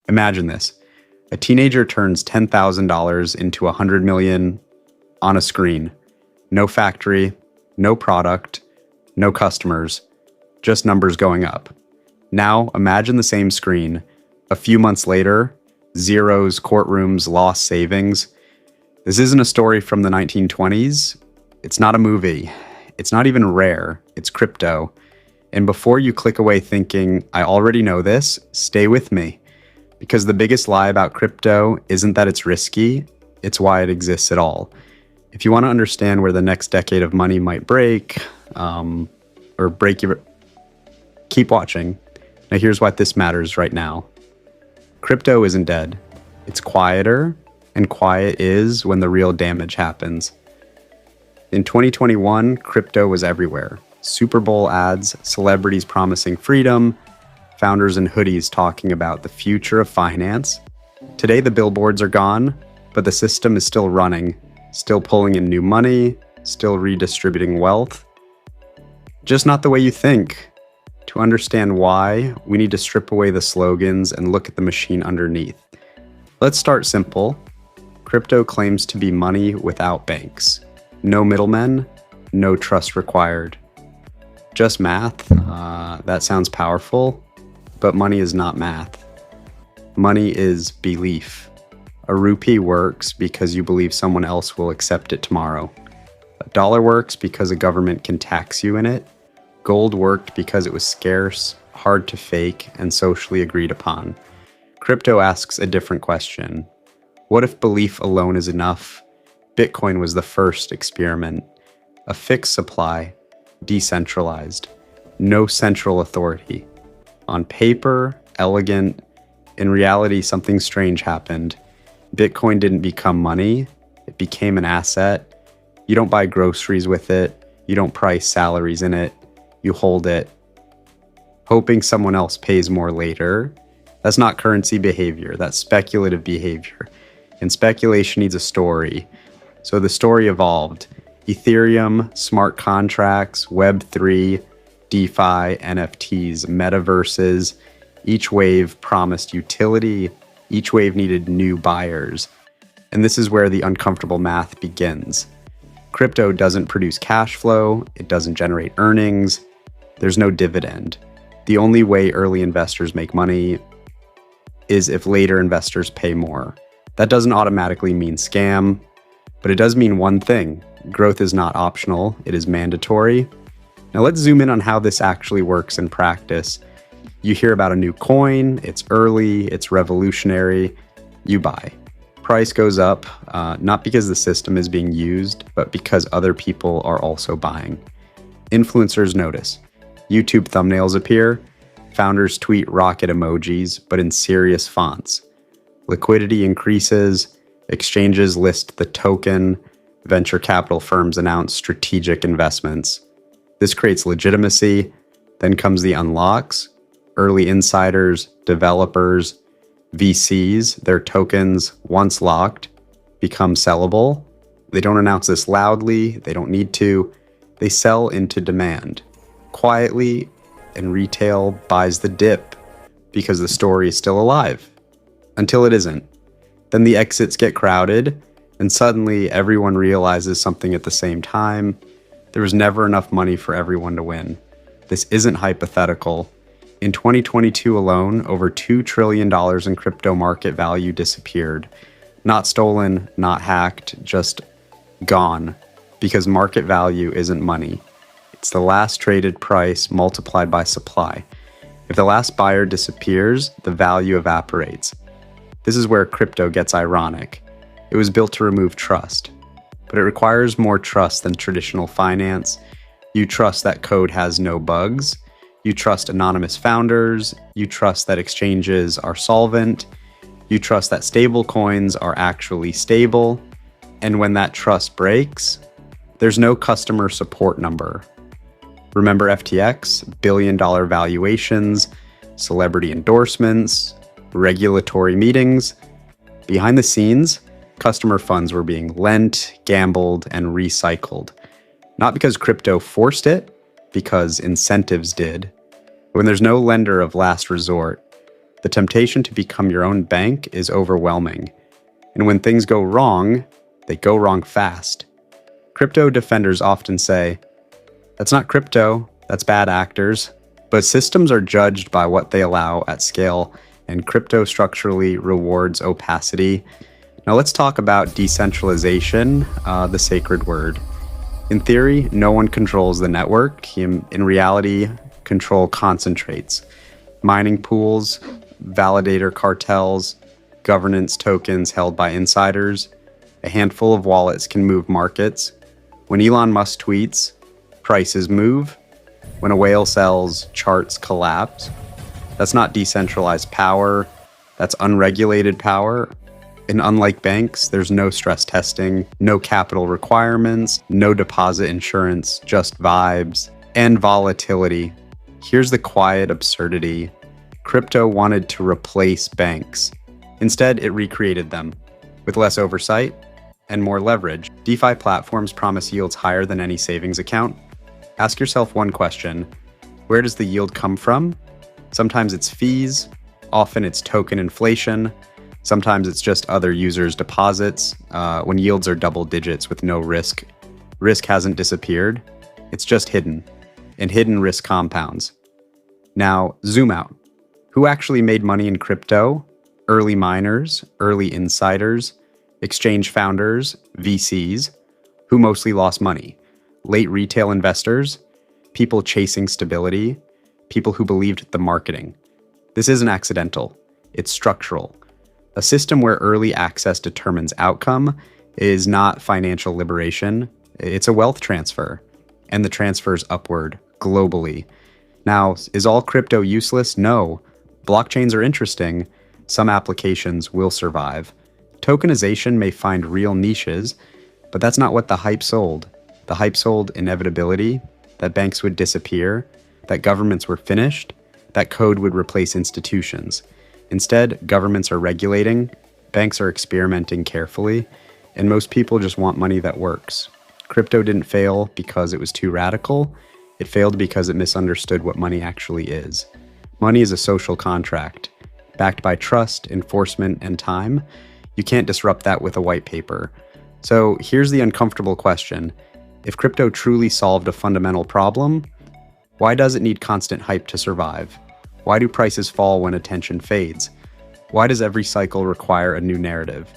Imagine this. A teenager turns $10,000 into $100 million on a screen. No factory, no product, no customers, just numbers going up. Now imagine the same screen. A few months later, zeros, courtrooms, lost savings. This isn't a story from the 1920s. It's not a movie. It's not even rare. It's crypto. And before you click away thinking, I already know this, stay with me. Because the biggest lie about crypto isn't that it's risky, it's why it exists at all. If you want to understand where the next decade of money might break, or break your... Keep watching. Now here's why this matters right now. Crypto isn't dead. It's quieter, and quiet is when the real damage happens. In 2021, crypto was everywhere. Super Bowl ads, celebrities promising freedom, founders in hoodies talking about the future of finance. Today, the billboards are gone, but the system is still running, still pulling in new money, still redistributing wealth. Just not the way you think. To understand why, we need to strip away the slogans and look at the machine underneath. Let's start simple. Crypto claims to be money without banks. No middlemen, no trust required. Just math? That sounds powerful. But money is not math. Money is belief. A rupee works because you believe someone else will accept it tomorrow. A dollar works because a government can tax you in it. Gold worked because it was scarce, hard to fake, and socially agreed upon. Crypto asks a different question. What if belief alone is enough? Bitcoin was the first experiment. A fixed supply, decentralized, no central authority. On paper, elegant. In reality, something strange happened. Bitcoin didn't become money. It became an asset. You don't buy groceries with it. You don't price salaries in it. You hold it, hoping someone else pays more later. That's not currency behavior. That's speculative behavior. And speculation needs a story. So the story evolved. Ethereum, smart contracts, Web3, DeFi, NFTs, metaverses. Each wave promised utility. Each wave needed new buyers. And this is where the uncomfortable math begins. Crypto doesn't produce cash flow. It doesn't generate earnings. There's no dividend. The only way early investors make money is if later investors pay more. That doesn't automatically mean scam, but it does mean one thing. Growth is not optional. It is mandatory. Now let's zoom in on how this actually works in practice. You hear about a new coin, it's early, it's revolutionary, you buy. Price goes up, not because the system is being used, but because other people are also buying. Influencers notice. YouTube thumbnails appear. Founders tweet rocket emojis, but in serious fonts. Liquidity increases. Exchanges list the token. Venture capital firms announce strategic investments. This creates legitimacy. Then comes the unlocks. Early insiders, developers, VCs, their tokens, once locked, become sellable. They don't announce this loudly. They don't need to. They sell into demand. Quietly, and retail buys the dip because the story is still alive. Until it isn't. Then the exits get crowded, and suddenly everyone realizes something at the same time. There was never enough money for everyone to win. This isn't hypothetical. In 2022 alone, over $2 trillion in crypto market value disappeared. Not stolen, not hacked, just gone. Because market value isn't money. It's the last traded price multiplied by supply. If the last buyer disappears, the value evaporates. This is where crypto gets ironic. It was built to remove trust. But it requires more trust than traditional finance. You trust that code has no bugs. You trust anonymous founders. You trust that exchanges are solvent. You trust that stable coins are actually stable. And when that trust breaks, there's no customer support number. Remember FTX, billion-dollar valuations, celebrity endorsements, regulatory meetings. Behind the scenes, customer funds were being lent, gambled, and recycled. Not because crypto forced it, because incentives did. When there's no lender of last resort, The temptation to become your own bank is overwhelming. And when things go wrong, they go wrong fast. Crypto defenders often say, "That's not crypto, that's bad actors." But systems are judged by what they allow at scale, and crypto structurally rewards opacity. Now let's talk about decentralization, the sacred word. In theory, no one controls the network. In reality, control concentrates. Mining pools, validator cartels, governance tokens held by insiders. A handful of wallets can move markets. When Elon Musk tweets, prices move. When a whale sells, charts collapse. That's not decentralized power. That's unregulated power. And unlike banks, there's no stress testing, no capital requirements, no deposit insurance, just vibes, and volatility. Here's the quiet absurdity. Crypto wanted to replace banks. Instead, it recreated them, with less oversight and more leverage. DeFi platforms promise yields higher than any savings account. Ask yourself one question: where does the yield come from? Sometimes it's fees, often it's token inflation, sometimes it's just other users' deposits. When yields are double digits with no risk, risk hasn't disappeared, it's just hidden, and hidden risk compounds. Now, zoom out. Who actually made money in crypto? Early miners, early insiders, exchange founders, VCs. Who mostly lost money? Late retail investors, people chasing stability, people who believed the marketing. This isn't accidental, it's structural. A system where early access determines outcome is not financial liberation, it's a wealth transfer, and the transfer's upward, globally. Now, is all crypto useless? No. Blockchains are interesting. Some applications will survive. Tokenization may find real niches, but that's not what the hype sold. The hype sold inevitability, that banks would disappear, that governments were finished, that code would replace institutions. Instead, governments are regulating, banks are experimenting carefully, and most people just want money that works. Crypto didn't fail because it was too radical. It failed because it misunderstood what money actually is. Money is a social contract, backed by trust, enforcement, and time. You can't disrupt that with a white paper. So here's the uncomfortable question. If crypto truly solved a fundamental problem, why does it need constant hype to survive? Why do prices fall when attention fades? Why does every cycle require a new narrative?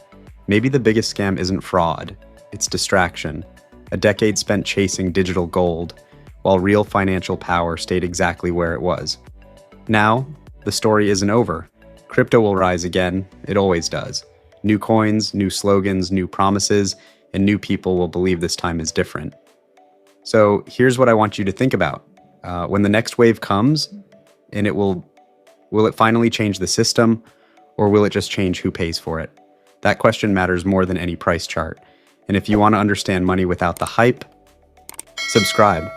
Maybe the biggest scam isn't fraud, it's distraction. A decade spent chasing digital gold, while real financial power stayed exactly where it was. Now, the story isn't over. Crypto will rise again, it always does. New coins, new slogans, new promises, and new people will believe this time is different. So here's what I want you to think about. When the next wave comes, and will it finally change the system, or will it just change who pays for it? That question matters more than any price chart. And if you want to understand money without the hype, subscribe,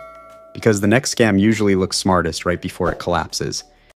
because the next scam usually looks smartest right before it collapses.